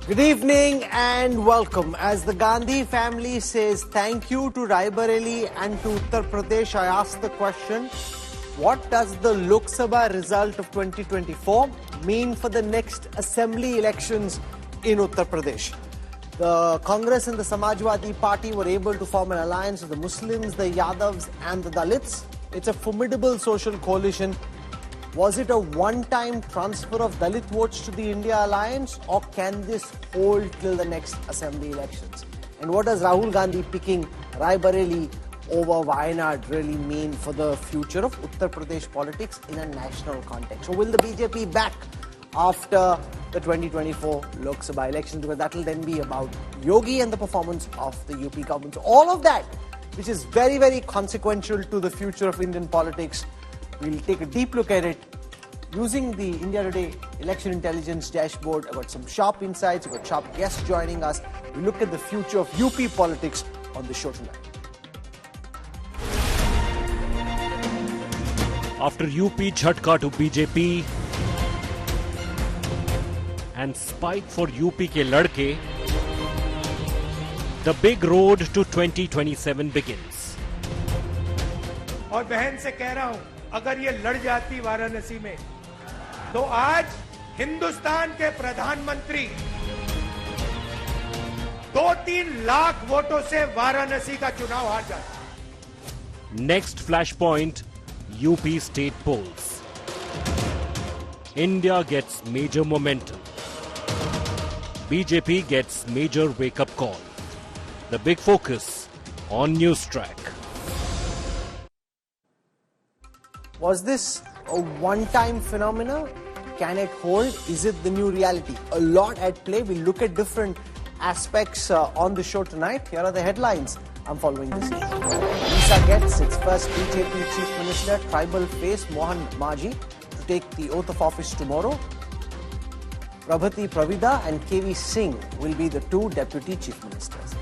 Good evening and welcome. As the Gandhi family says thank you to Raebareli and to Uttar Pradesh, I ask the question, what does the Lok Sabha result of 2024 mean for the next assembly elections in Uttar Pradesh? The Congress and the Samajwadi Party were able to form an alliance with the Muslims, the Yadavs and the Dalits. It's a formidable social coalition. Was it a one-time transfer of Dalit votes to the India alliance, or can this hold till the next assembly elections? And what does Rahul Gandhi picking Raebareli over Wayanad really mean for the future of Uttar Pradesh politics in a national context? So will the BJP back after the 2024 Lok Sabha elections? Because that will then be about Yogi and the performance of the UP government. So all of that, which is very, very consequential to the future of Indian politics, we'll take a deep look at it using the India Today election intelligence dashboard. I've got some sharp insights, I've got sharp guests joining us. We look at the future of UP politics on the show tonight. After UP jhatka to BJP and spike for UP ke Ladke, the big road to 2027 begins. और बहन से कह रहा हूं, अगर ये लड़ जाती वाराणसी में तो आज हिंदुस्तान के प्रधानमंत्री 2-3 लाख वोटों से वाराणसी का चुनाव हार जाते। Next flashpoint, UP State Polls. India gets major momentum. BJP gets major wake-up call. The big focus on NewsTrack. Was this a one-time phenomena? Can it hold? Is it the new reality? A lot at play. We'll look at different aspects on the show tonight. Here are the headlines. I'm following this. Odisha gets its first BJP Chief Minister, tribal face Mohan Maji, to take the oath of office tomorrow. Prabhati Pravida and KV Singh will be the two Deputy Chief Ministers.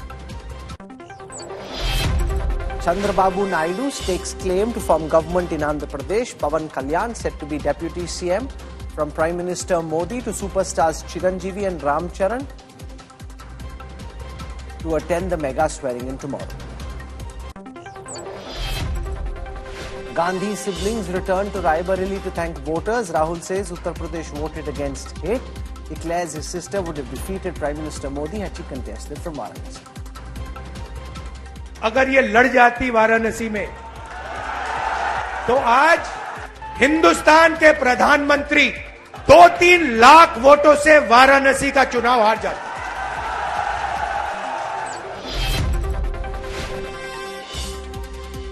Chandrababu Naidu stakes claim to form government in Andhra Pradesh. Pawan Kalyan set to be Deputy CM. From Prime Minister Modi to superstars Chiranjeevi and Ram Charan to attend the mega swearing-in tomorrow. Gandhi siblings return to Raebareli to thank voters. Rahul says Uttar Pradesh voted against hate. Declares his sister would have defeated Prime Minister Modi had she contested from Varanasi. अगर ये लड़ जाती वाराणसी में तो आज हिंदुस्तान के प्रधानमंत्री 2-3 लाख वोटों से वाराणसी का चुनाव हार जाते।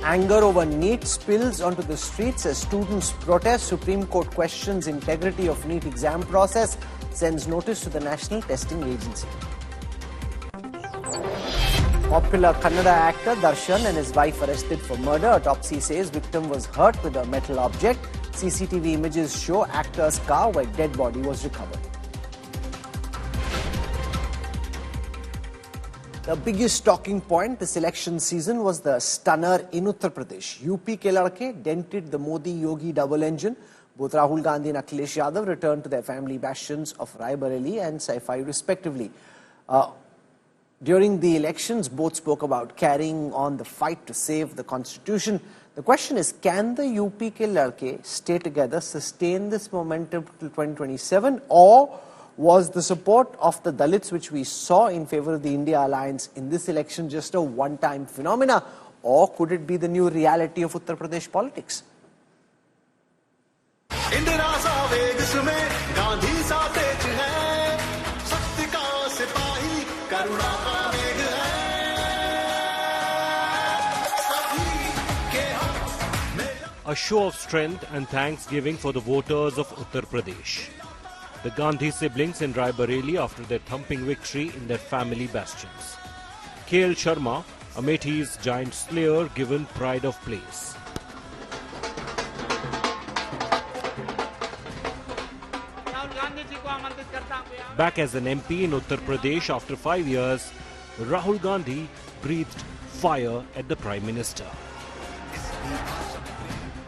Anger over NEET spills onto the streets as students protest. Supreme Court questions integrity of NEET exam process, sends notice to the National Testing Agency. Popular Kannada actor Darshan and his wife arrested for murder. Autopsy says victim was hurt with a metal object. CCTV images show actor's car where dead body was recovered. The biggest talking point this election season was the stunner in Uttar Pradesh. UP ke Ladke dented the Modi-Yogi double engine. Both Rahul Gandhi and Akhilesh Yadav returned to their family bastions of Raebareli and Saifai respectively. During the elections, both spoke about carrying on the fight to save the constitution. The question is, can the UP ke Ladke stay together, sustain this momentum till 2027, or was the support of the Dalits, which we saw in favor of the India alliance in this election, just a one-time phenomena, or could it be the new reality of Uttar Pradesh politics? A show of strength and thanksgiving for the voters of Uttar Pradesh. The Gandhi siblings in Raebareli after their thumping victory in their family bastions. KL Sharma, Ameethi's giant slayer, given pride of place. Back as an MP in Uttar Pradesh after 5 years, Rahul Gandhi breathed fire at the Prime Minister.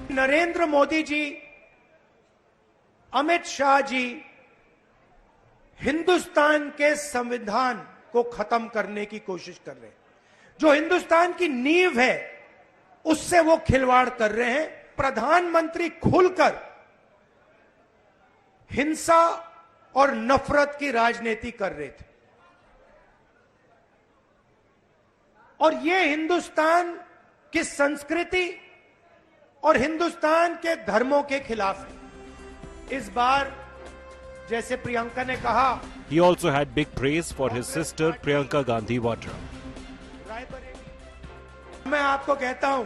Narendra Modi ji, Amit Shah ji, Hindustan के संविधान को खत्म करने की कोशिश कर रहे हैं। जो हिंदुस्तान की नींव है उससे वो खिलवाड़ कर रहे हैं। प्रधानमंत्री खुलकर हिंसा और नफरत की राजनीति कर रहे थे और ये हिंदुस्तान की संस्कृति और हिंदुस्तान के धर्मों के खिलाफ है। इस बार जैसे प्रियंका ने कहा, He also had big praise for his sister Priyanka Gandhi Vadra. मैं आपको कहता हूं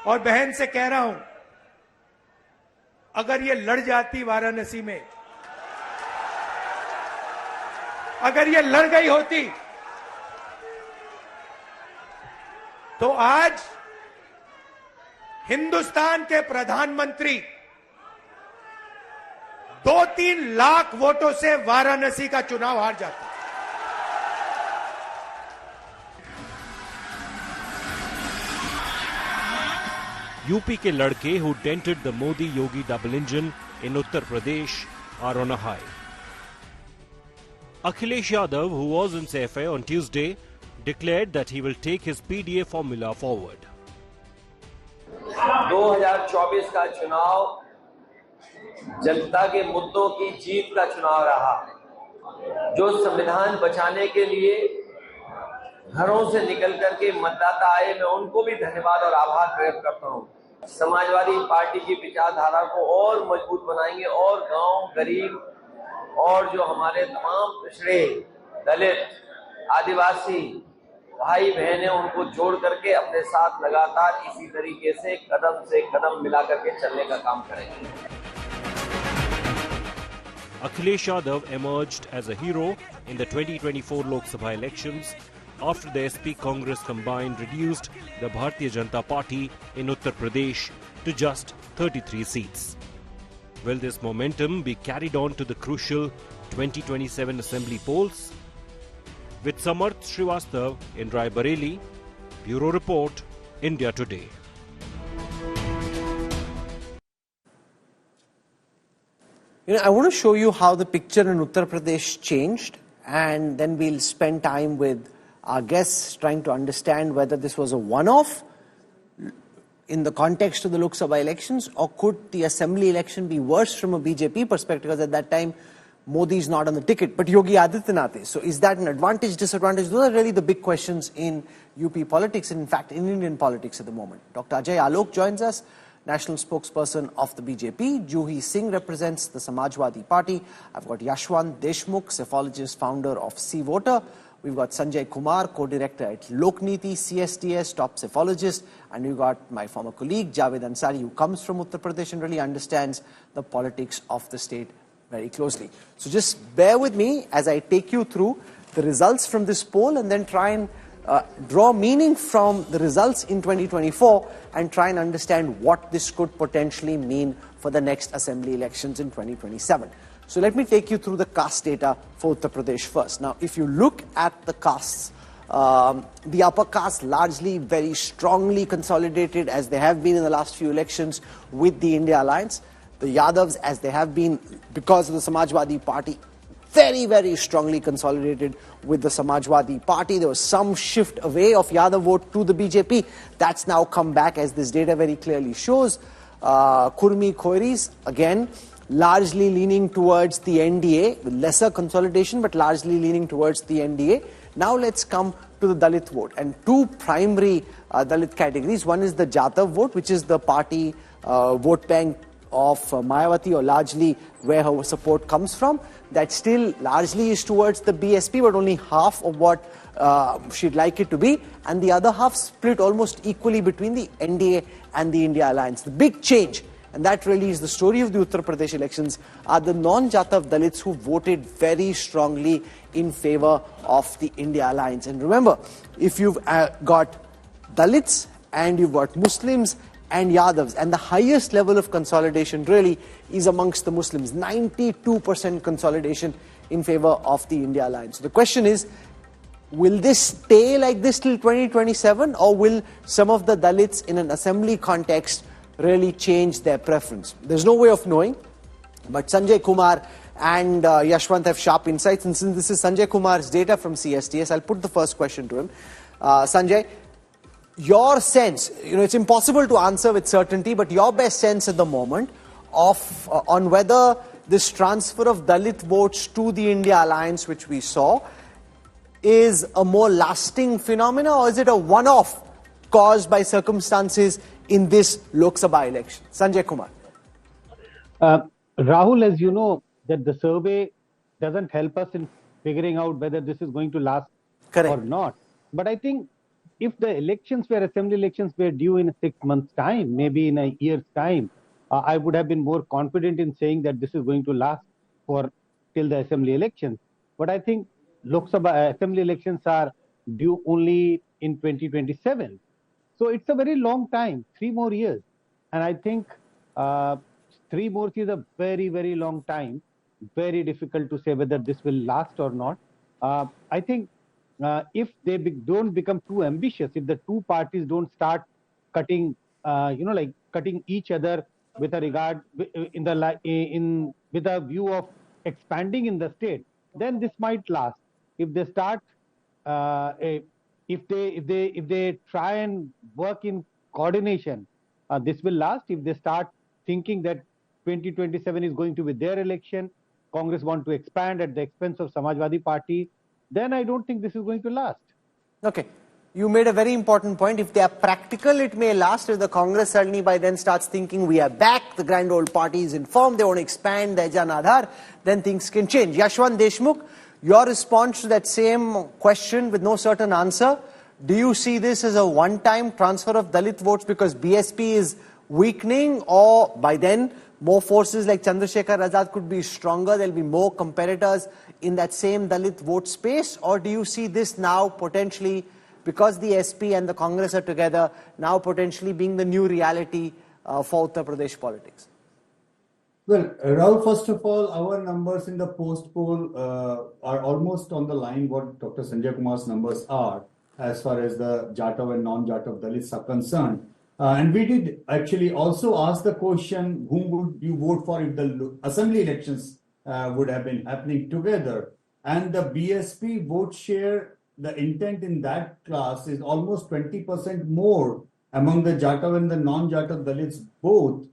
और बहन से कह रहा हूं, अगर ये लड़ जाती वाराणसी में, अगर ये लड़ गई होती तो आज हिंदुस्तान के प्रधानमंत्री 2-3 लाख वोटों से वाराणसी का चुनाव हार जाते। UP के लड़के who dented the Modi-Yogi double engine in Uttar Pradesh are on a high. Akhilesh Yadav, who was in CFA on Tuesday, declared that he will take his PDA formula forward. 2024 का चुनाव जनता के मुद्दों की जीत का चुनाव रहा। जो संविधान बचाने के लिए घरों से निकल करके मतदाता आए, मैं उनको भी धन्यवाद और आभार व्यक्त करता हूं। समाजवादी पार्टी की विचारधारा को और मजबूत बनाएंगे और गांव, गरीब और जो हमारे तमाम पिछड़े, दलित, आदिवासी भाई बहन हैं, उनको जोड़ करके अपने साथ लगातार इसी तरीके से कदम मिला करके चलने का काम करेंगे। Akhilesh Yadav emerged as a hero in the 2024 Lok Sabha Elections after the SP Congress combined reduced the Bharatiya Janata Party in Uttar Pradesh to just 33 seats. Will this momentum be carried on to the crucial 2027 Assembly polls? With Samarth Srivastav in Rai Bareli, Bureau Report, India Today. I want to show you how the picture in Uttar Pradesh changed, and then we'll spend time with our guests trying to understand whether this was a one-off in the context of the Lok Sabha elections, or could the assembly election be worse from a BJP perspective, because at that time Modi is not on the ticket, but Yogi Adityanath is. So is that an advantage, disadvantage? Those are really the big questions in UP politics and in fact in Indian politics at the moment. Dr. Ajay Alok joins us, national spokesperson of the BJP. Juhi Singh represents the Samajwadi Party. I've got Yashwant Deshmukh, cephalogist, founder of Sea Voter. We've got Sanjay Kumar, co-director at Lokniti, CSTS, top cephalogist. And we've got my former colleague, Javed Ansari, who comes from Uttar Pradesh and really understands the politics of the state very closely. So just bear with me as I take you through the results from this poll and then try and draw meaning from the results in 2024 and try and understand what this could potentially mean for the next assembly elections in 2027. So let me take you through the caste data for Uttar Pradesh first. Now, if you look at the castes, the upper caste largely very strongly consolidated as they have been in the last few elections with the India Alliance. The Yadavs, as they have been because of the Samajwadi Party, very, very strongly consolidated with the Samajwadi Party. There was some shift away of Yadav vote to the BJP. That's now come back, as this data very clearly shows. Kurmi Khoiris, again, largely leaning towards the NDA, with lesser consolidation, but largely leaning towards the NDA. Now let's come to the Dalit vote. And two primary Dalit categories. One is the Jatav vote, which is the party vote bank of Mayawati, or largely where her support comes from. That still largely is towards the BSP, but only half of what she'd like it to be. And the other half split almost equally between the NDA and the India Alliance. The big change, and that really is the story of the Uttar Pradesh elections, are the non-Jatav Dalits who voted very strongly in favor of the India Alliance. And remember, if you've got Dalits and you've got Muslims and Yadavs, and the highest level of consolidation really is amongst the Muslims, 92% consolidation in favor of the India Alliance. So the question is, will this stay like this till 2027, or will some of the Dalits in an assembly context really change their preference? There's no way of knowing, but Sanjay Kumar and Yashwant have sharp insights. And since this is Sanjay Kumar's data from CSTS, I'll put the first question to him. Sanjay, your sense, it's impossible to answer with certainty, but your best sense at the moment of on whether this transfer of Dalit votes to the India Alliance, which we saw, is a more lasting phenomena, or is it a one-off caused by circumstances in this Lok Sabha election? Sanjay Kumar. Rahul, as you know, that the survey doesn't help us in figuring out whether this is going to last or not. But I think if the assembly elections were due in 6 months' time, maybe in a year's time, I would have been more confident in saying that this is going to last till the assembly elections. But I think Lok Sabha assembly elections are due only in 2027. So it's a very long time, 3 more years. And I think 3 more is a very, very long time. Very difficult to say whether this will last or not. I think if they don't become too ambitious, if the two parties don't start cutting, cutting each other with a regard with a view of expanding in the state, then this might last. If they start, if they try and work in coordination, this will last. If they start thinking that 2027 is going to be their election, Congress want to expand at the expense of Samajwadi Party, then I don't think this is going to last. Okay. You made a very important point. If they are practical, it may last. If the Congress suddenly by then starts thinking we are back, the grand old party is informed, they want to expand the Jan Aadhar, then things can change. Yashwant Deshmukh, your response to that same question with no certain answer, do you see this as a one-time transfer of Dalit votes because BSP is weakening, or by then more forces like Chandrasekhar Azad could be stronger, there will be more competitors in that same Dalit vote space? Or do you see this now potentially, because the SP and the Congress are together, now potentially being the new reality for Uttar Pradesh politics? Well, Rahul, first of all, our numbers in the post poll are almost on the line what Dr. Sanjay Kumar's numbers are as far as the Jatav and non-Jatav Dalits are concerned. And we did actually also ask the question, whom would you vote for if the assembly elections would have been happening together? And the BSP vote share, the intent in that class is almost 20% more among the Jatav and the non-Jatav Dalits both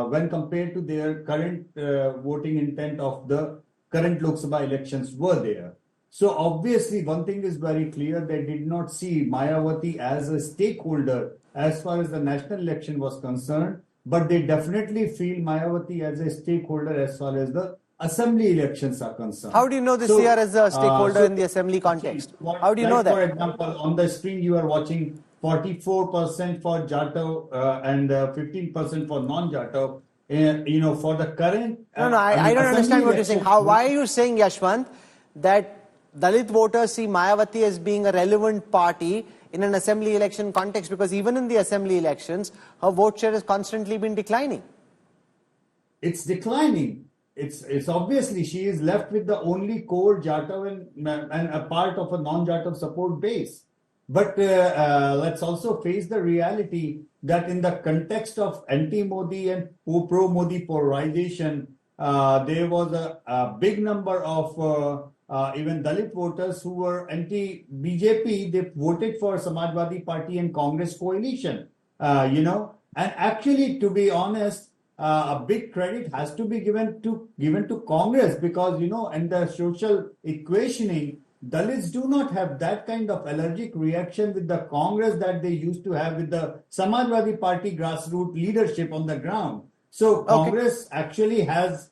when compared to their current voting intent of the current Lok Sabha elections were there. So obviously one thing is very clear, they did not see Mayawati as a stakeholder as far as the national election was concerned, but they definitely feel Mayawati as a stakeholder as far as the assembly elections are concerned. How do you know this year as a stakeholder in the assembly context? How do you know that? For example, on the screen you are watching 44% for Jatav and 15% for non-Jatav. For the current... I don't understand what you're saying. Why are you saying, Yashwant, that Dalit voters see Mayawati as being a relevant party in an assembly election context? Because even in the assembly elections, her vote share has constantly been declining. It's declining. It's obviously she is left with the only core Jatav and a part of a non-Jatav support base. But let's also face the reality that in the context of anti-Modi and pro-Modi polarization, there was a big number of even Dalit voters who were anti-BJP. They voted for Samajwadi Party and Congress coalition, And actually, to be honest, a big credit has to be given to Congress because, in the social equationing, Dalits do not have that kind of allergic reaction with the Congress that they used to have with the Samajwadi Party grassroots leadership on the ground. So Congress actually has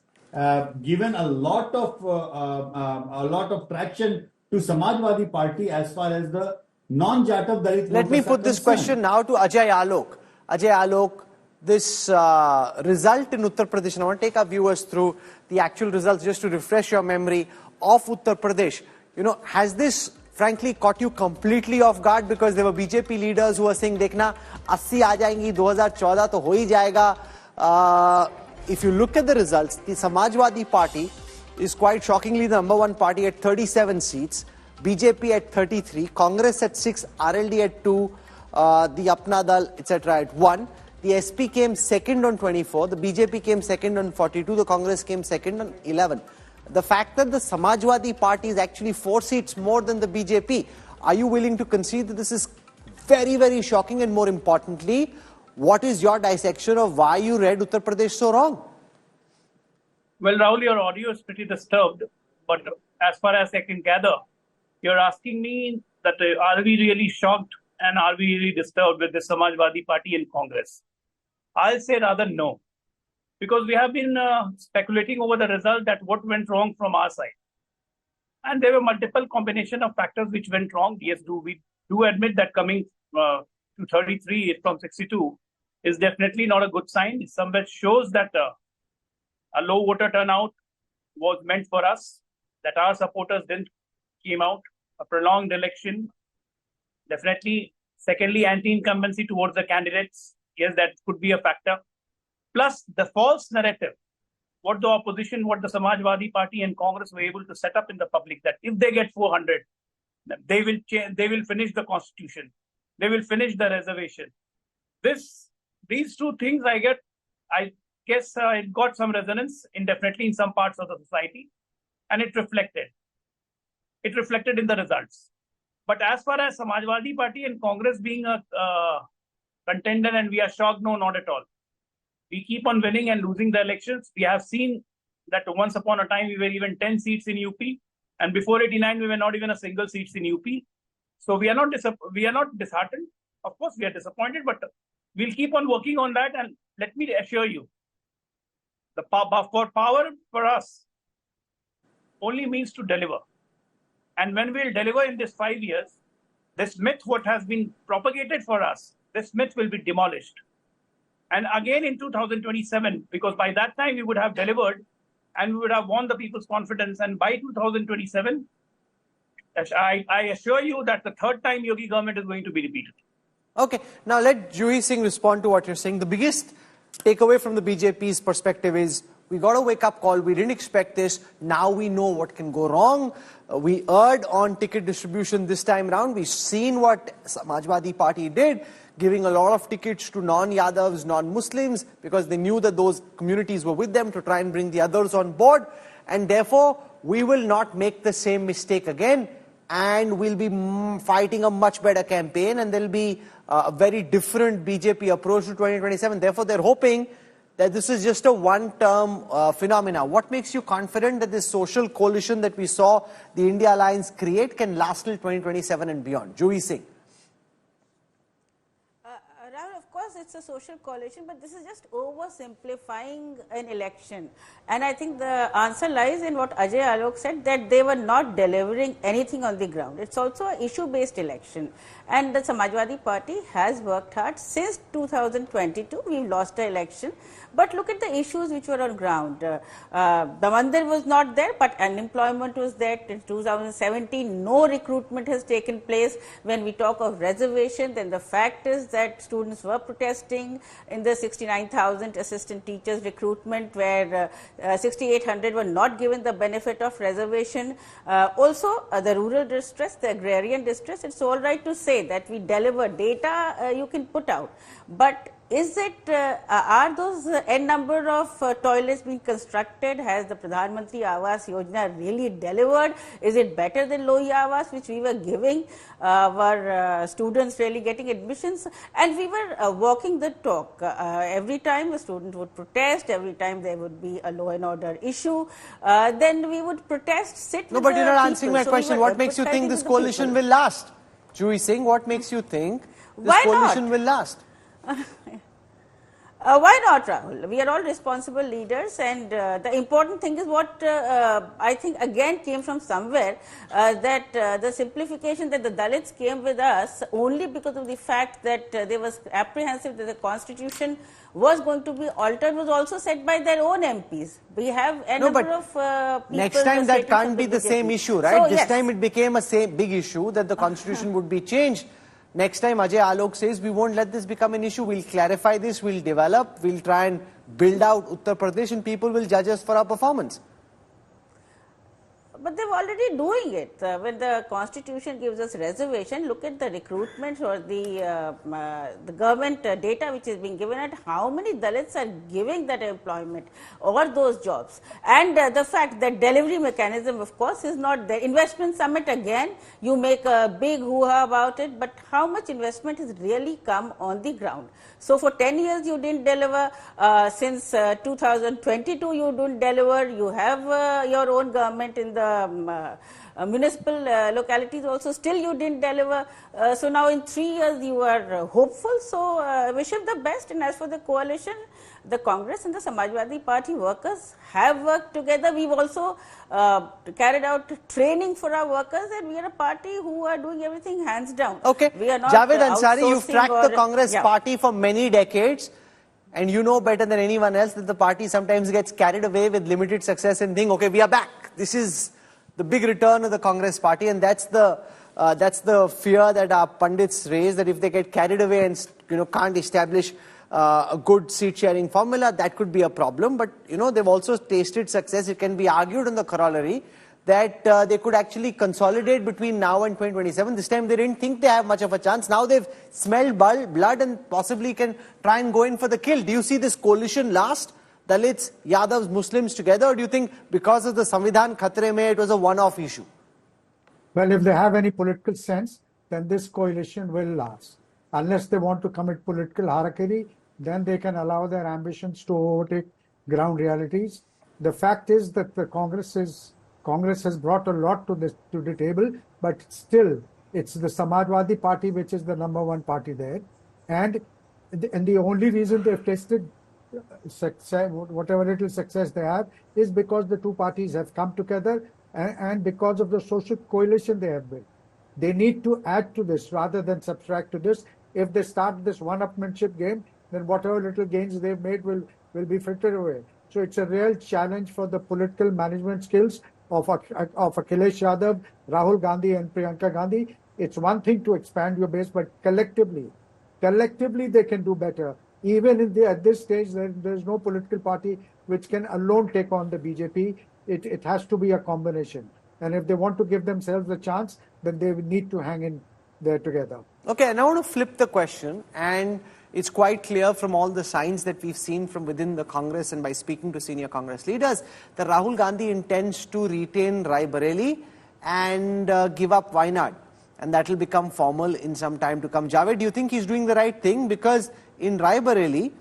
given a lot of traction to Samajwadi Party as far as the non-Jatav Dalit voters. Let me put this question now to Ajay Alok. Ajay Alok, this result in Uttar Pradesh, and I want to take our viewers through the actual results just to refresh your memory of Uttar Pradesh. Has this frankly caught you completely off guard? Because there were BJP leaders who were saying, "Dekhna, 80 aa jayengi, 2014 to ho hi jayega." If you look at the results, the Samajwadi Party is quite shockingly the number one party at 37 seats, BJP at 33, Congress at 6, RLD at 2, the Apna Dal, etc. at 1. The SP came second on 24, the BJP came second on 42, the Congress came second on 11. The fact that the Samajwadi Party is actually 4 seats more than the BJP, are you willing to concede that this is very, very shocking? And more importantly, what is your dissection of why you read Uttar Pradesh so wrong? Well, Rahul, your audio is pretty disturbed, but as far as I can gather, you're asking me that are we really shocked and are we really disturbed with the Samajwadi Party in Congress? I'll say rather no, because we have been speculating over the result that what went wrong from our side. And there were multiple combination of factors which went wrong. Yes, we do admit that coming to 33 from 62 is definitely not a good sign. It somewhere shows that a low voter turnout was meant for us, that our supporters didn't came out, a prolonged election. Definitely, secondly, anti-incumbency towards the candidates. Yes, that could be a factor. Plus the false narrative, what the opposition, what the Samajwadi Party and Congress were able to set up in the public, that if they get 400, they will change, they will finish the constitution, they will finish the reservation. These two things I guess it got some resonance definitely in some parts of the society, and it reflected in the results. But as far as Samajwadi Party and Congress being a contender and we are shocked, no, not at all. We keep on winning and losing the elections. We have seen that once upon a time we were even 10 seats in UP, and before 89 we were not even a single seats in UP. So we are not disheartened. Of course we are disappointed, but we'll keep on working on that. And let me assure you, the power for us only means to deliver. And when we'll deliver in this 5 years, this myth what has been propagated for us, this myth will be demolished. And again in 2027, because by that time we would have delivered and we would have won the people's confidence. And by 2027, I assure you that the third time Yogi government is going to be repeated. Okay, now let Juhi Singh respond to what you're saying. The biggest takeaway from the BJP's perspective is we got a wake-up call. We didn't expect this. Now we know what can go wrong. We erred on ticket distribution this time around. We've seen what Samajwadi Party did, giving a lot of tickets to non-Yadavs, non-Muslims, because they knew that those communities were with them to try and bring the others on board. And therefore, we will not make the same mistake again. And we'll be fighting a much better campaign, and there'll be a very different BJP approach to 2027. Therefore, they're hoping that this is just a one-term phenomena. What makes you confident that this social coalition that we saw the India Alliance create can last till 2027 and beyond? Juhi Singh. Rahul, of course, it's a social coalition, but this is just oversimplifying an election. And I think the answer lies in what Ajay Alok said, that they were not delivering anything on the ground. It's also an issue-based election. And the Samajwadi Party has worked hard. Since 2022, we've lost the election. But look at the issues which were on ground. The Mandir was not there, but unemployment was there. In 2017, no recruitment has taken place. When we talk of reservation, then the fact is that students were protesting in the 69,000 assistant teachers recruitment, where 6,800 were not given the benefit of reservation. Also, the rural distress, the agrarian distress, it's all right to say that we deliver data you can put out. But is it, are those n number of toilets being constructed? Has the Pradhan Mantri Awas Yojana really delivered? Is it better than Lohi Awas, which we were giving? Were students really getting admissions? And we were walking the talk. Every time a student would protest, every time there would be a law and order issue, then we would protest, sit. No, but you're not answering my question. What makes you think this coalition will last? Juhi Singh, what makes you think this coalition will last? Why not, Rahul? We are all responsible leaders, and the important thing is what I think again came from somewhere, that the simplification that the Dalits came with us only because of the fact that they was apprehensive that the constitution was going to be altered was also said by their own MPs. We have a number of people. Next time that can't be the same issue, right? So, this time it became a big issue that the constitution would be changed. Next time Ajay Alok says we won't let this become an issue, we'll clarify this, we'll develop, we'll try and build out Uttar Pradesh, and people will judge us for our performance. But they're already doing it. When the constitution gives us reservation, look at the recruitments or the government data which is being given at how many Dalits are giving that employment or those jobs. And the fact that delivery mechanism, of course, is not there. Investment summit again, you make a big hoo-ha about it, but how much investment has really come on the ground? So for 10 years you didn't deliver, since 2022 you didn't deliver, you have your own government in the municipal localities also, still you didn't deliver. So now in 3 years you are hopeful, so wish him the best. And as for the coalition, the Congress and the Samajwadi Party workers have worked together. We've also carried out training for our workers, and we are a party who are doing everything hands down. Okay, we are not Javed Ansari, you've tracked the Congress yeah. party for many decades, and you know better than anyone else that the party sometimes gets carried away with limited success and think, okay, we are back. This is the big return of the Congress party, and that's the fear that our pundits raise, that if they get carried away and can't establish a good seat sharing formula, that could be a problem. But they've also tasted success. It can be argued on the corollary that they could actually consolidate between now and 2027. This time they didn't think they have much of a chance. Now they've smelled blood and possibly can try and go in for the kill. Do you see this coalition last? Dalits, Yadavs, Muslims together, or do you think because of the Samvidhan Khatre mein it was a one-off issue? Well, if they have any political sense, then this coalition will last. Unless they want to commit political harakiri, then they can allow their ambitions to overtake ground realities. The fact is that the Congress has brought a lot to the table, but still it's the Samajwadi Party which is the number one party there, and the only reason they've tasted success, whatever little success they have, is because the two parties have come together and because of the social coalition they have built. They need to add to this rather than subtract to this. If they start this one-upmanship game, then whatever little gains they've made will be frittered away. So it's a real challenge for the political management skills of Akhilesh Yadav, Rahul Gandhi and Priyanka Gandhi. It's one thing to expand your base, but collectively they can do better. Even at this stage, there's no political party which can alone take on the BJP. It has to be a combination. And if they want to give themselves a chance, then they need to hang in there together. Okay, and I want to flip the question, and it's quite clear from all the signs that we've seen from within the Congress and by speaking to senior Congress leaders that Rahul Gandhi intends to retain Raebareli and give up Wayanad, and that will become formal in some time to come. Javed, do you think he's doing the right thing? Because in Raebareli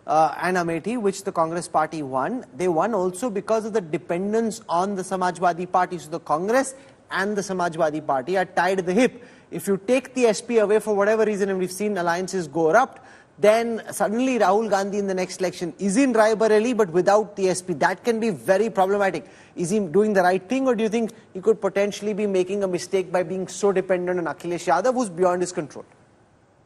and Amethi, which the Congress party won, they won also because of the dependence on the Samajwadi Party. So the Congress and the Samajwadi Party are tied at the hip. If you take the SP away for whatever reason, and we've seen alliances go erupt, then suddenly Rahul Gandhi in the next election is in Raebareli but without the SP. That can be very problematic. Is he doing the right thing, or do you think he could potentially be making a mistake by being so dependent on Akhilesh Yadav, who's beyond his control?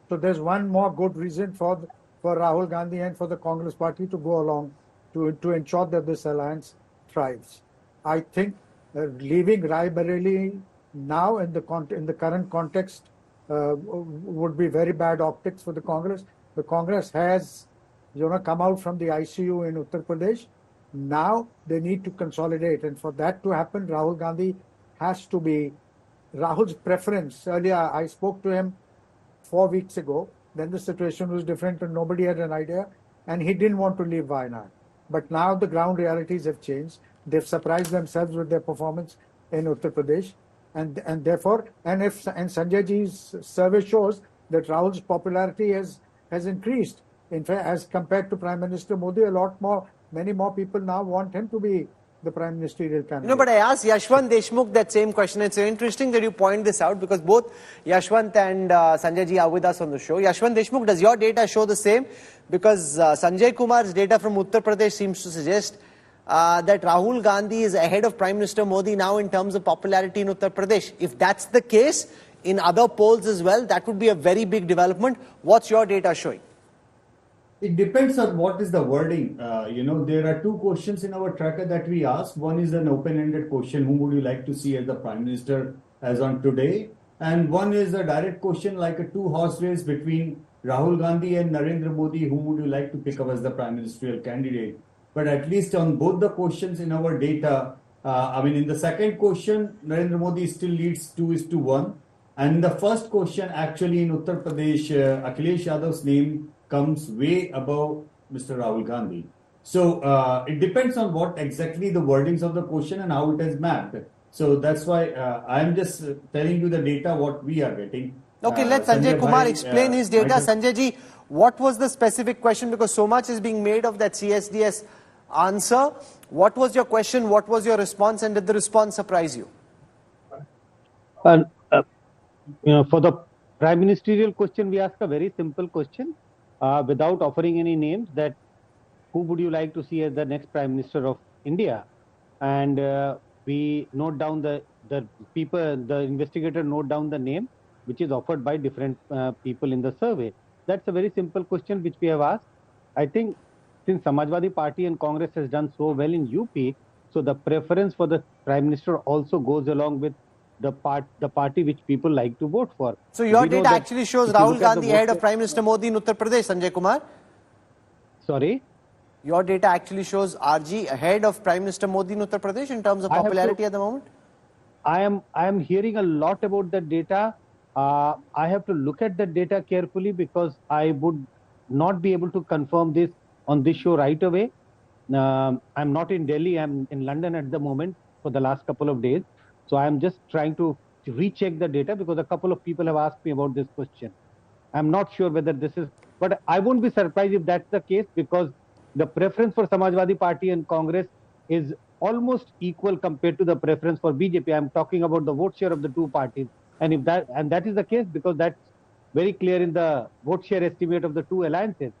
So there's one more good reason for Rahul Gandhi and for the Congress party to go along to ensure that this alliance thrives. I think leaving Raebareli now in the current context would be very bad optics for the Congress. The Congress has come out from the ICU in Uttar Pradesh. Now they need to consolidate, and for that to happen, Rahul Gandhi has to be Rahul's preference. Earlier I spoke to him 4 weeks ago. Then the situation was different and nobody had an idea, and he didn't want to leave Wayanad. But now the ground realities have changed. They've surprised themselves with their performance in Uttar Pradesh, and therefore, and Sanjay ji's survey shows that Rahul's popularity has increased. In fact, as compared to Prime Minister Modi, many more people now want him to be the prime ministerial candidate. But I asked Yashwant Deshmukh that same question. It's interesting that you point this out, because both Yashwant and Sanjay ji are with us on the show. Yashwant Deshmukh, does your data show the same? Because Sanjay Kumar's data from Uttar Pradesh seems to suggest that Rahul Gandhi is ahead of Prime Minister Modi now in terms of popularity in Uttar Pradesh. If that's the case, in other polls as well, that would be a very big development. What's your data showing? It depends on what is the wording. There are two questions in our tracker that we ask. One is an open-ended question: whom would you like to see as the Prime Minister as on today? And one is a direct question, like a two-horse race between Rahul Gandhi and Narendra Modi. Whom would you like to pick up as the Prime Ministerial candidate? But at least on both the questions in our data, I mean, in the second question, Narendra Modi still leads 2:1. And in the first question, actually in Uttar Pradesh, Akhilesh Yadav's name comes way above Mr. Rahul Gandhi. So it depends on what exactly the wordings of the question and how it is mapped. So that's why I am just telling you the data what we are getting. Okay, let Sanjay Kumar explain his data. Sanjay ji, what was the specific question? Because so much is being made of that CSDS answer. What was your question? What was your response? And did the response surprise you? For the prime ministerial question, we ask a very simple question without offering any names, that who would you like to see as the next prime minister of India? And we note down the investigator note down the name which is offered by different people in the survey. That's a very simple question which we have asked. I think since Samajwadi Party and Congress has done so well in UP, so the preference for the prime minister also goes along with the party which people like to vote for. So your data actually shows Rahul Gandhi ahead of Prime Minister Modi in Uttar Pradesh, Sanjay Kumar? Sorry? Your data actually shows RG ahead of Prime Minister Modi in Uttar Pradesh in terms of popularity at the moment? I am hearing a lot about the data. I have to look at the data carefully because I would not be able to confirm this on this show right away. I'm not in Delhi, I'm in London at the moment for the last couple of days. So I'm just trying to recheck the data because a couple of people have asked me about this question. I'm not sure whether this is, but I won't be surprised if that's the case because the preference for Samajwadi Party and Congress is almost equal compared to the preference for BJP. I'm talking about the vote share of the two parties. And that is the case because that's very clear in the vote share estimate of the two alliances.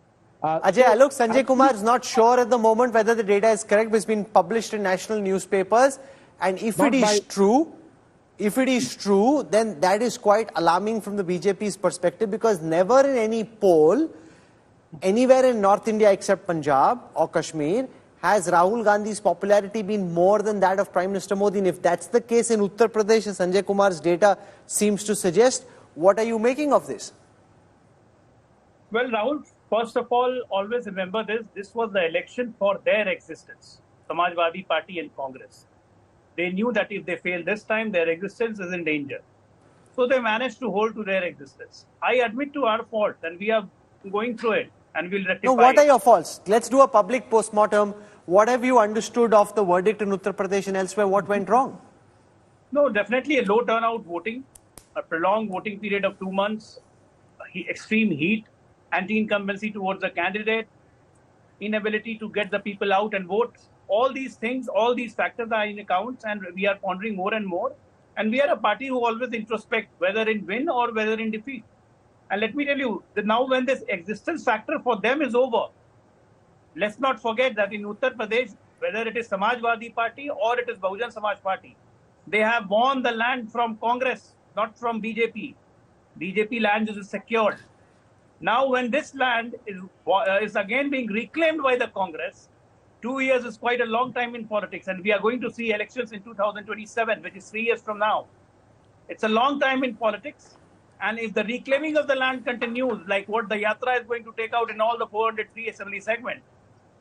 Ajay, look, Sanjay Kumar is not sure at the moment whether the data is correct, but it's been published in national newspapers. And if it is true, then that is quite alarming from the BJP's perspective because never in any poll, anywhere in North India except Punjab or Kashmir, has Rahul Gandhi's popularity been more than that of Prime Minister Modi? And if that's the case in Uttar Pradesh, as Sanjay Kumar's data seems to suggest, what are you making of this? Well, Rahul, first of all, always remember this. This was the election for their existence, Samajwadi Party and Congress. They knew that if they fail this time, their existence is in danger. So they managed to hold to their existence. I admit to our fault and we are going through it and we'll rectify it. No, what are your faults? Let's do a public post-mortem. What have you understood of the verdict in Uttar Pradesh and elsewhere? What went wrong? No, definitely a low turnout voting, a prolonged voting period of 2 months, extreme heat, anti-incumbency towards the candidate, inability to get the people out and vote. All these things, all these factors are in accounts and we are pondering more and more. And we are a party who always introspect whether in win or whether in defeat. And let me tell you that now when this existence factor for them is over, let's not forget that in Uttar Pradesh, whether it is Samajwadi Party or it is Bahujan Samaj Party, they have won the land from Congress, not from BJP. BJP land is secured. Now when this land is again being reclaimed by the Congress, 2 years is quite a long time in politics and we are going to see elections in 2027, which is 3 years from now. It's a long time in politics. And if the reclaiming of the land continues, like what the Yatra is going to take out in all the 403 assembly segment,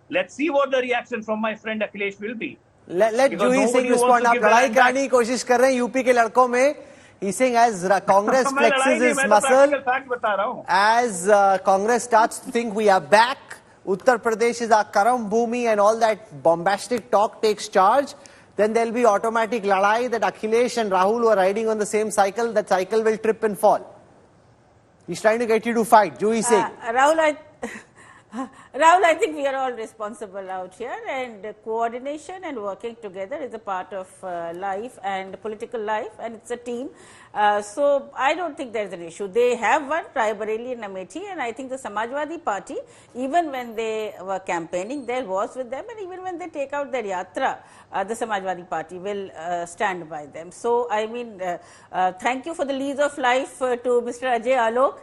let's see what the reaction from my friend Akhilesh will be. Let Juhi Singh respond. आप लड़ाई कराने की कोशिश कर रहे हैं UP के लड़कों में. He's saying as Congress flexes his muscle, as Congress starts to think we are back, Uttar Pradesh is our Karam Bhumi and all that bombastic talk takes charge, then there'll be automatic ladai that Akhilesh and Rahul are riding on the same cycle, that cycle will trip and fall. He's trying to get you to fight. Juhi Singh. Rahul, I think we are all responsible out here and coordination and working together is a part of life and political life and it's a team. So I don't think there's an issue. They have won Raebareli and Amethi and I think the Samajwadi Party, even when they were campaigning, there was with them and even when they take out their Yatra, the Samajwadi Party will stand by them. So I mean, thank you for the lease of life to Mr. Ajay Alok,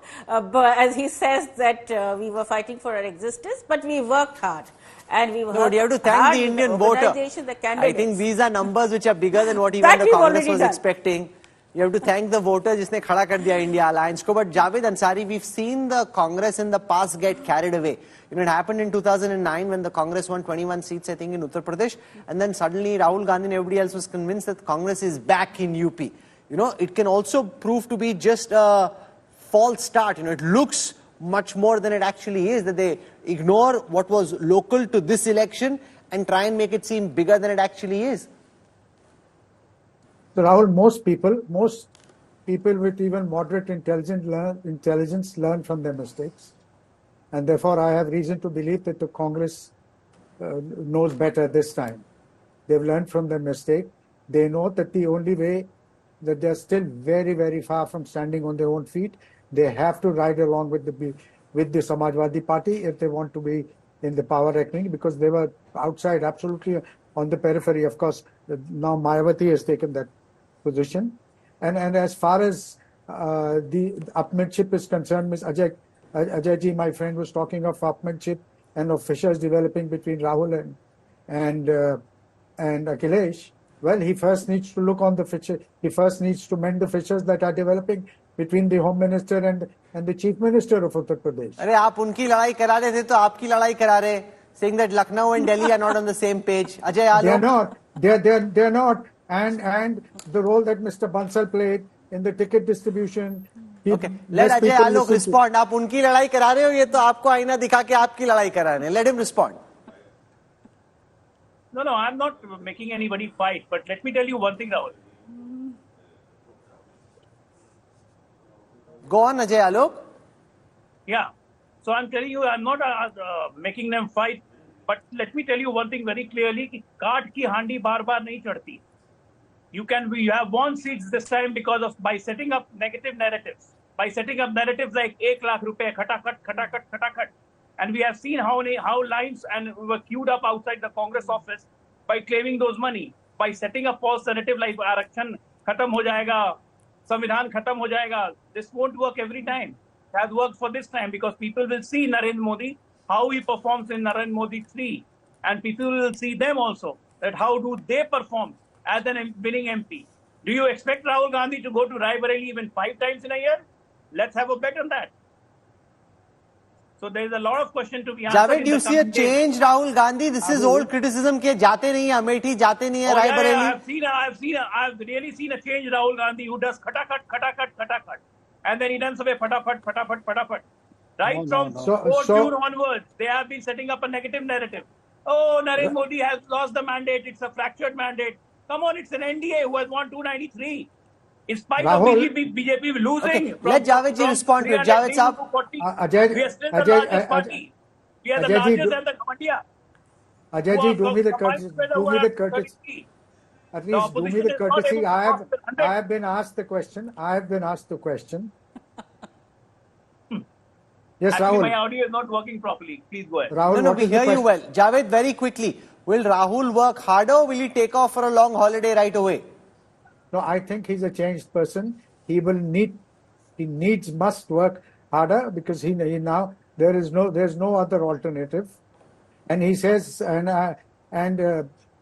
as he says that we were fighting for our existence, but we worked hard. And we worked you have to thank the Indian voter. The I think these are numbers which are bigger than what even the Congress was expecting. You have to thank the voter जिसने खड़ा कर दिया India Alliance को. But Javed Ansari, we've seen the Congress in the past get carried away. You know, it happened in 2009 when the Congress won 21 seats, I think, in Uttar Pradesh. And then suddenly Rahul Gandhi and everybody else was convinced that Congress is back in UP. You know, it can also prove to be just a false start. You know, it looks much more than it actually is, that they ignore what was local to this election and try and make it seem bigger than it actually is. So Rahul, most people with even moderate intelligence learn from their mistakes. And therefore, I have reason to believe that the Congress knows better this time. They've learned from their mistake. They know that the only way, that they're still very, very far from standing on their own feet. They have to ride along with the Samajwadi Party if they want to be in the power reckoning, because they were outside, absolutely on the periphery. Of course, now Mayawati has taken that position. And as far as the upmanship is concerned, Ms. Ajay my friend, was talking of upmanship and of fissures developing between Rahul and Akhilesh. Well, he first needs to look on the fissures. He first needs to mend the fissures that are developing between the Home Minister and the Chief Minister of Uttar Pradesh. अरे आप उनकी लड़ाई करा रहे थे तो आपकी लड़ाई करा रहे, saying that Lucknow and Delhi are not on the same page. Ajay Alok. They're not. And the role that Mr. Bansal played in the ticket distribution. Okay, let Ajay Alok respond. आप उनकी लड़ाई करा रहे हो, ये तो आपको आईना दिखा के आपकी लड़ाई करा रहे हैं. Let him respond. No, I'm not making anybody fight. But let me tell you one thing, Rahul. Go on, Ajay Alok. Yeah. So I'm telling you, I'm not making them fight. But let me tell you one thing very clearly: कि काट की हांडी बार-बार नहीं चढ़ती. You have won seats this time because of by setting up negative narratives. By setting up narratives like 1 lakh rupees, khatakat. And we have seen how lines and were queued up outside the Congress office by claiming those money. By setting up false narrative like Arakshan khatam ho jayega, Samvidhan khatam ho jayega. This won't work every time. It has worked for this time because people will see Narendra Modi, how he performs in Narendra Modi 3. And people will see them also, that how do they perform as an winning MP. Do you expect Rahul Gandhi to go to Raebareli even 5 times in a year? Let's have a bet on that. So there is a lot of question to be answered. Javed, do you see a change, Rahul Gandhi? This is old criticism के जाते नहीं है Amethi, जाते नहीं है Raebareli. I've really seen a change, Rahul Gandhi, who does khatakat. And then he runs away fatapat. Right from June onwards, they have been setting up a negative narrative. Oh, Narendra Modi has lost the mandate. It's a fractured mandate. Come on, it's an NDA who has won 293. In spite of BJP losing. Okay. Let Javed ji respond to it. Javed Saab. We are still the largest party. We are the largest and the Kamandia. Ajay ji, do me the courtesy. At least do me the courtesy. I have been asked the question. Yes, actually, Rahul. my audio is not working properly. Please go ahead. Rahul, No, we hear you well. Javed, very quickly. Will Rahul work harder or will he take off for a long holiday right away? No, I think he's a changed person. He must work harder because he now there's no other alternative. And he says,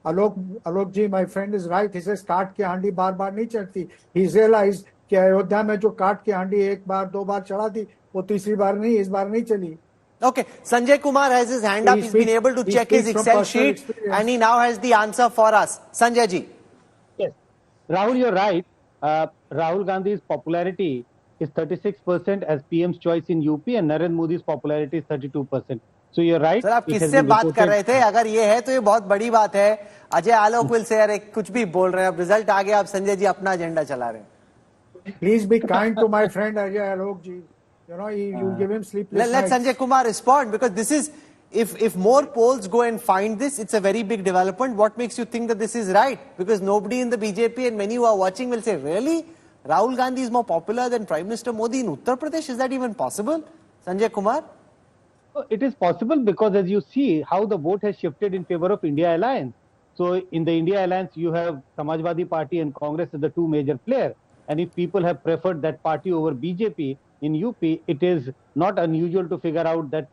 Alok ji, my friend, is right. He says, काट के हांडी बार-बार नहीं चढ़ती. He's realized कि अयोध्या में जो काट के हांडी 1 बार 2 बार चढ़ा थी, वो तीसरी बार नहीं, इस बार नहीं चली. Okay, Sanjay Kumar has his hand up. He's been able to check his Excel sheet and he now has the answer for us. Sanjay ji. Yes. Rahul, you're right. Rahul Gandhi's popularity is 36% as PM's choice in UP and Narendra Modi's popularity is 32%. So you're right. Sir, आप किससे बात कर रहे थे? अगर ये है तो ये बहुत बड़ी बात है. अजय आलोक will say अरे कुछ भी बोल रहे हैं. अब रिजल्ट आ गया, अब संजय जी अपना एजेंडा चला रहे हैं. Please be kind to my friend Ajay Alok ji. You know, you give him sleepless nights. Let Sanjay Kumar respond because this is, if more polls go and find this, it's a very big development. What makes you think that this is right? Because nobody in the BJP and many who are watching will say, really? Rahul Gandhi is more popular than Prime Minister Modi in Uttar Pradesh? Is that even possible? Sanjay Kumar? It is possible because as you see how the vote has shifted in favor of India Alliance. So in the India Alliance, you have Samajwadi Party and Congress as the 2 major players. And if people have preferred that party over BJP, in UP, it is not unusual to figure out that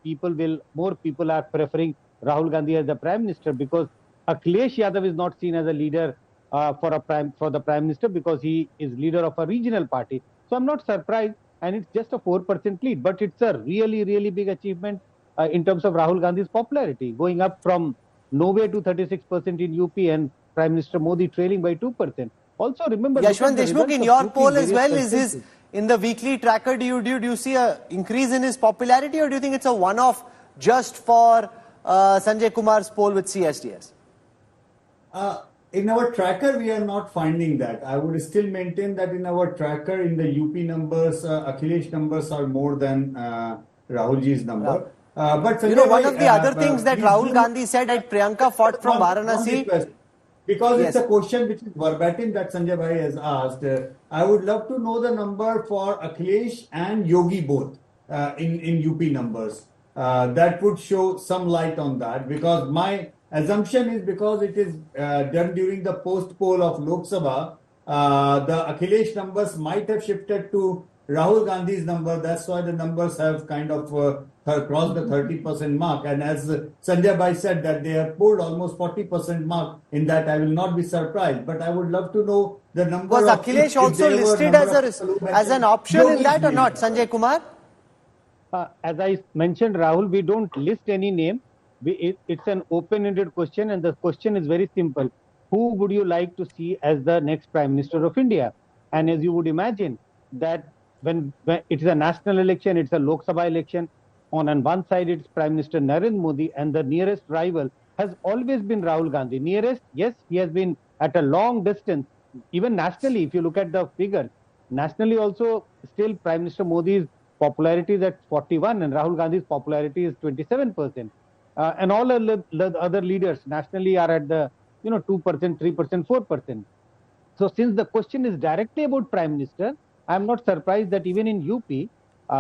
more people are preferring Rahul Gandhi as the Prime Minister because Akhilesh Yadav is not seen as a leader for the Prime Minister because he is leader of a regional party. So I'm not surprised, and it's just a 4% lead, but it's a really, really big achievement in terms of Rahul Gandhi's popularity, going up from nowhere to 36% in UP and Prime Minister Modi trailing by 2%. Also, remember, Yashwant Deshmukh, in your poll as well, is his constituencies. in the weekly tracker? Do you see a increase in his popularity, or do you think it's a one-off just for Sanjay Kumar's poll with CSDS? In our tracker, we are not finding that. I would still maintain that in our tracker, in the UP numbers, Akhilesh numbers are more than Rahulji's number. But you know, one of the other things that Rahul Gandhi said at Priyanka fought from Varanasi. Because it's a question which is verbatim that Sanjay Bhai has asked. I would love to know the number for Akhilesh and Yogi both in UP numbers. That would show some light on that, because my assumption is because it is done during the post-poll of Lok Sabha, the Akhilesh numbers might have shifted to Rahul Gandhi's number. That's why the numbers have kind of crossed the 30% mark. And as Sanjay Bhai said that they have pulled almost 40% mark, in that I will not be surprised. But I would love to know the number. Was Akhilesh also listed as an option in that or not, Sanjay Kumar? As I mentioned, Rahul, we don't list any name. It's an open-ended question, and the question is very simple. Who would you like to see as the next Prime Minister of India? And as you would imagine, that when it is a national election, it's a Lok Sabha election. On one side, it's Prime Minister Narendra Modi, and the nearest rival has always been Rahul Gandhi. Nearest, yes, he has been at a long distance. Even nationally, if you look at the figure, nationally also, still Prime Minister Modi's popularity is at 41, and Rahul Gandhi's popularity is 27%. And all the other leaders nationally are at the 2%, 3%, 4%. So since the question is directly about Prime Minister, I am not surprised that even in UP,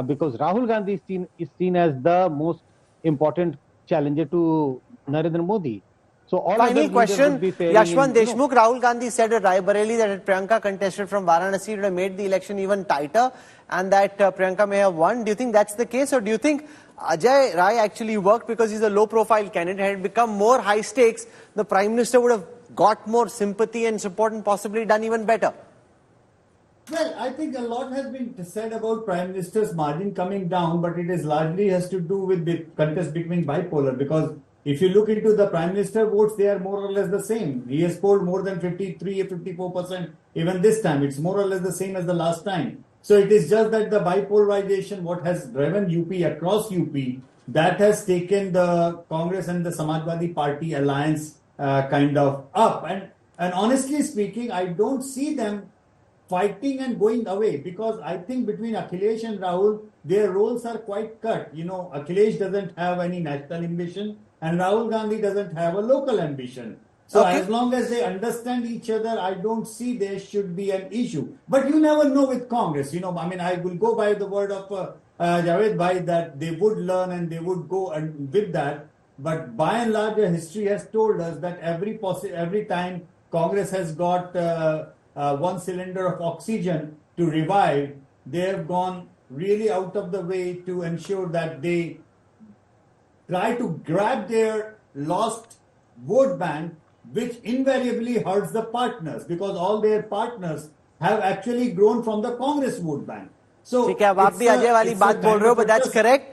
because Rahul Gandhi is seen as the most important challenger to Narendra Modi. So all final question, Yashwant Deshmukh, Rahul Gandhi said at Raebareli that if Priyanka contested from Varanasi, it would have made the election even tighter, and that Priyanka may have won. Do you think that's the case, or do you think Ajay Rai actually worked because he's a low-profile candidate? Had it become more high stakes, the Prime Minister would have got more sympathy and support and possibly done even better? Well, I think a lot has been said about Prime Minister's margin coming down, but it is largely has to do with the contest becoming bipolar, because if you look into the Prime Minister votes, they are more or less the same. He has polled more than 53 or 54% even this time. It's more or less the same as the last time. So it is just that the bipolarization, what has driven UP across UP, that has taken the Congress and the Samajwadi Party alliance kind of up. And honestly speaking, I don't see them fighting and going away, because I think between Akhilesh and Rahul, their roles are quite cut. Akhilesh doesn't have any national ambition and Rahul Gandhi doesn't have a local ambition. So as long as they understand each other, I don't see there should be an issue. But you never know with Congress. I will go by the word of Javed Bhai that they would learn and they would go and with that. But by and large, history has told us that every time Congress has got one cylinder of oxygen to revive, they have gone really out of the way to ensure that they try to grab their lost vote bank, which invariably hurts the partners, because all their partners have actually grown from the Congress vote bank. So ठीक है, अब आप भी अजय वाली बात बोल रहे हो, but that's correct.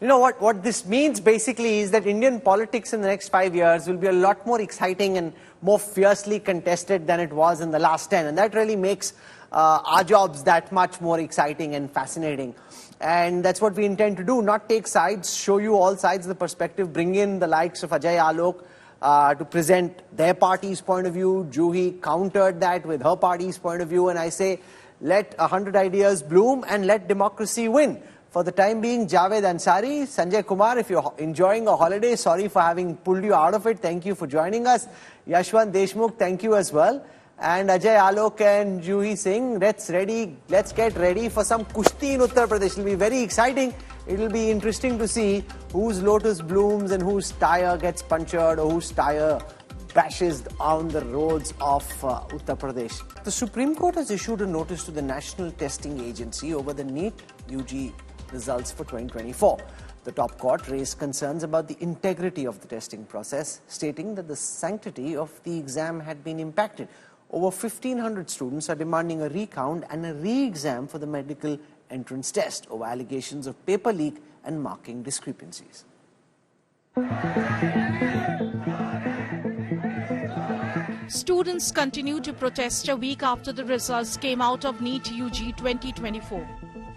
You know what this means basically is that Indian politics in the next 5 years will be a lot more exciting and more fiercely contested than it was in the last 10, and that really makes our jobs that much more exciting and fascinating. And that's what we intend to do, not take sides, show you all sides of the perspective, bring in the likes of Ajay Alok to present their party's point of view. Juhi countered that with her party's point of view, and I say, let 100 ideas bloom and let democracy win. For the time being, Javed Ansari, Sanjay Kumar, if you're enjoying a holiday, sorry for having pulled you out of it. Thank you for joining us. Yashwant Deshmukh, thank you as well. And Ajay Alok and Juhi Singh, let's get ready for some kushti in Uttar Pradesh. It'll be very exciting. It'll be interesting to see whose lotus blooms and whose tire gets punctured or whose tire bashes on the roads of Uttar Pradesh. The Supreme Court has issued a notice to the National Testing Agency over the NEET UG results for 2024. The top court raised concerns about the integrity of the testing process, stating that the sanctity of the exam had been impacted. over 1,500 students are demanding a recount and a re-exam for the medical entrance test over allegations of paper leak and marking discrepancies. Students continue to protest a week after the results came out of NEET UG 2024.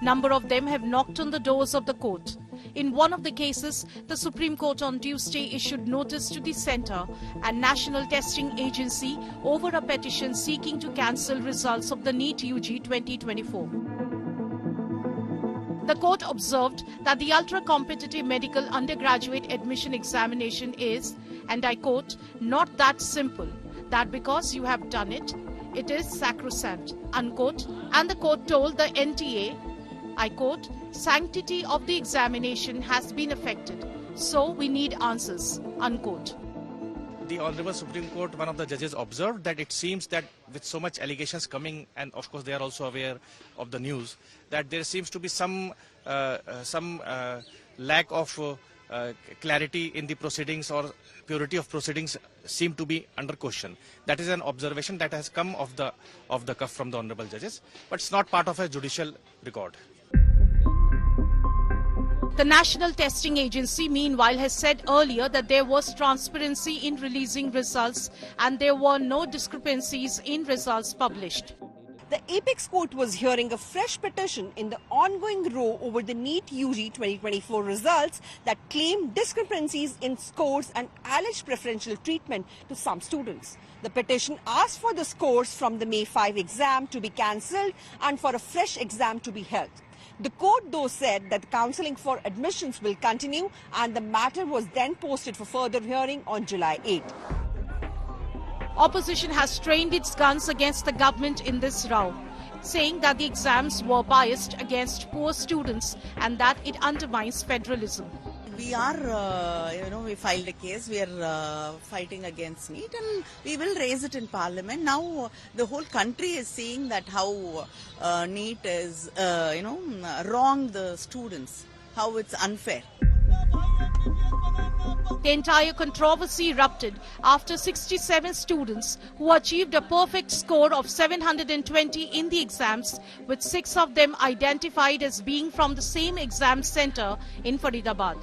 Number of them have knocked on the doors of the court. In one of the cases, the Supreme Court on Tuesday issued notice to the Centre and National Testing Agency over a petition seeking to cancel results of the NEET UG 2024. The court observed that the ultra-competitive medical undergraduate admission examination is, and I quote, not that simple, that because you have done it, it is sacrosanct, unquote. And the court told the NTA, I quote, sanctity of the examination has been affected, so we need answers, unquote. The Honorable Supreme Court, one of the judges observed that it seems that with so much allegations coming, and of course they are also aware of the news, that there seems to be some lack of clarity in the proceedings, or purity of proceedings seem to be under question. That is an observation that has come off the cuff from the Honorable judges, but it's not part of a judicial record. The National Testing Agency, meanwhile, has said earlier that there was transparency in releasing results and there were no discrepancies in results published. The Apex Court was hearing a fresh petition in the ongoing row over the NEET UG 2024 results that claim discrepancies in scores and alleged preferential treatment to some students. The petition asked for the scores from the May 5 exam to be cancelled and for a fresh exam to be held. The court, though, said that counselling for admissions will continue and the matter was then posted for further hearing on July 8. Opposition has trained its guns against the government in this row, saying that the exams were biased against poor students and that it undermines federalism. We are, we filed a case, we are fighting against NEET and we will raise it in Parliament. Now the whole country is seeing that how NEET is, wrong the students, how it's unfair. The entire controversy erupted after 67 students who achieved a perfect score of 720 in the exams, with 6 of them identified as being from the same exam centre in Faridabad.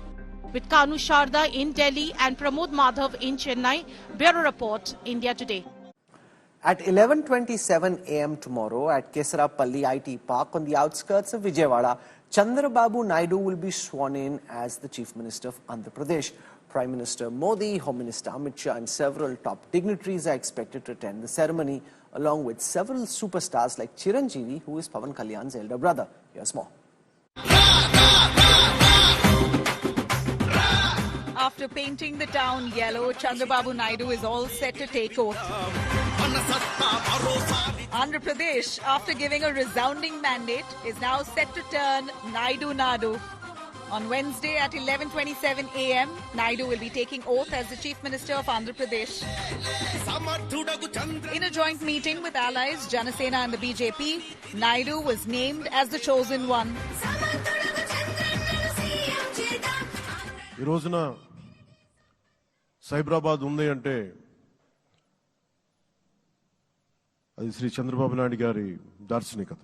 With Kanu Sharda in Delhi and Pramod Madhav in Chennai, Bureau Report, India Today. At 11:27 a.m. tomorrow at Kesarapalli IT Park on the outskirts of Vijayawada, Chandrababu Naidu will be sworn in as the Chief Minister of Andhra Pradesh. Prime Minister Modi, Home Minister Amit Shah and several top dignitaries are expected to attend the ceremony, along with several superstars like Chiranjeevi, who is Pawan Kalyan's elder brother. Here's more. After painting the town yellow, Chandrababu Naidu is all set to take oath. Andhra Pradesh, after giving a resounding mandate, is now set to turn Naidu. On Wednesday at 11:27 a.m., Naidu will be taking oath as the Chief Minister of Andhra Pradesh. In a joint meeting with allies Janasena and the BJP, Naidu was named as the chosen one. ఈ రోజున సైబరాబాద్ ఉంది అంటే అది శ్రీ చంద్రబాబు నాయుడు గారి దార్శనికత.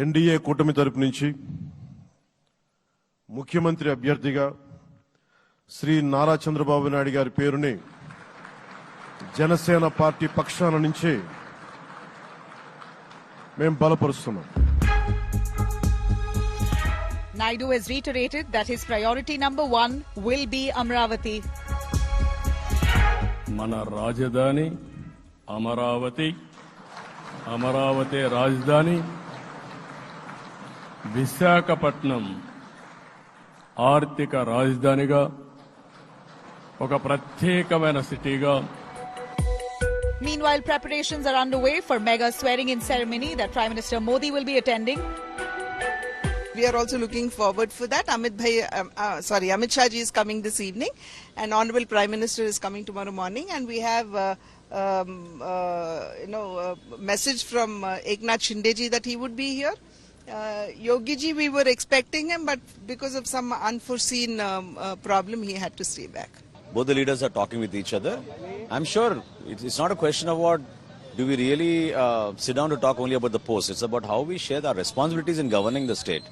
NDA కూటమి తరపు నుంచి ముఖ్యమంత్రి అభ్యర్థిగా శ్రీ నారా చంద్రబాబు నాయుడు గారి పేరుని జనసేన పార్టీ పక్షాన నుంచి మేము బలపరుస్తున్నాం. Naidu has reiterated that his priority number 1 will be Amravati. మన రాజధాని అమరావతి, అమరావతి రాజధాని, విశాఖపట్నం ఆర్థిక రాజధానిగా, ఒక ప్రత్యేకమైన సిటీగా. Meanwhile, preparations are underway for mega swearing-in ceremony that Prime Minister Modi will be attending. We are also looking forward for that. Amit Shah ji is coming this evening and Honorable Prime Minister is coming tomorrow morning, and we have a message from Eknath Shinde ji that he would be here. Yogi ji, we were expecting him, but because of some unforeseen problem, he had to stay back. Both the leaders are talking with each other. I'm sure it's not a question of what do we really sit down to talk only about the post? It's about how we share our responsibilities in governing the state.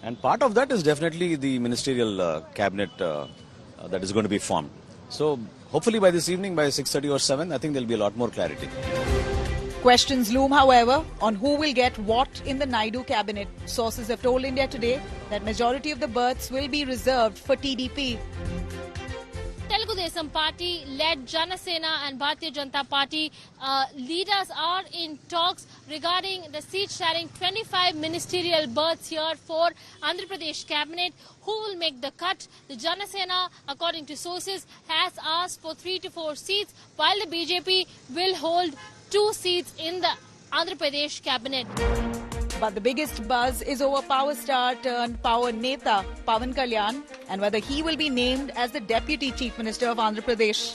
And part of that is definitely the ministerial cabinet that is going to be formed. So hopefully by this evening, by 6:30 or 7, I think there'll be a lot more clarity. Questions loom, however, on who will get what in the Naidu cabinet. Sources have told India Today that majority of the berths will be reserved for TDP. Telugu Desam Party led Janasena and Bharatiya Janata Party leaders are in talks regarding the seat-sharing 25 ministerial berths here for Andhra Pradesh cabinet. Who will make the cut? The Janasena, according to sources, has asked for 3 to 4 seats, while the BJP will hold 2 seats in the Andhra Pradesh cabinet. But the biggest buzz is over power star turned power neta Pawan Kalyan and whether he will be named as the Deputy Chief Minister of Andhra Pradesh.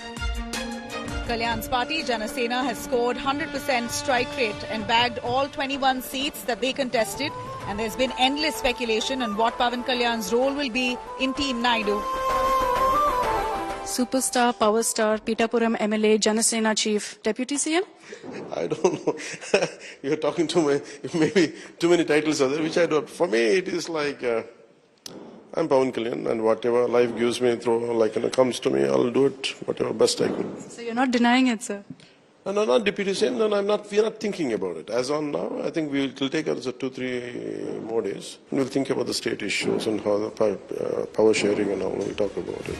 Kalyan's party, Janasena, has scored 100% strike rate and bagged all 21 seats that they contested, and there's been endless speculation on what Pawan Kalyan's role will be in Team Naidu. Superstar, power star, Pitapuram MLA, Janasena Chief, Deputy CM? I don't know. You're talking to me, maybe too many titles are there, which I don't. For me, it is like, I'm Pawan Kalyan, and whatever life gives me through, like, comes to me, I'll do it, whatever best I could. So you're not denying it, sir? No, not Deputy CM, no, we're not thinking about it. As on now, I think it'll take us 2-3 more days. We'll think about the state issues and how the power sharing and all, we'll talk about it.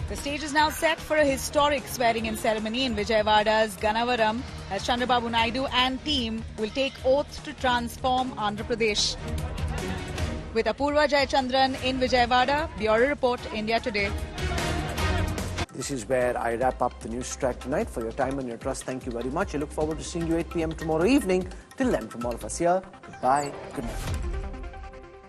The stage is now set for a historic swearing-in ceremony in Vijayawada's Gannavaram as Chandrababu Naidu and team will take oaths to transform Andhra Pradesh. With Apurva Jayachandran in Vijayawada, Bureau Report, India Today. This is where I wrap up the NewsTrack tonight. For your time and your trust, thank you very much. I look forward to seeing you 8 p.m. tomorrow evening. Till then, from all of us here, goodbye, good night.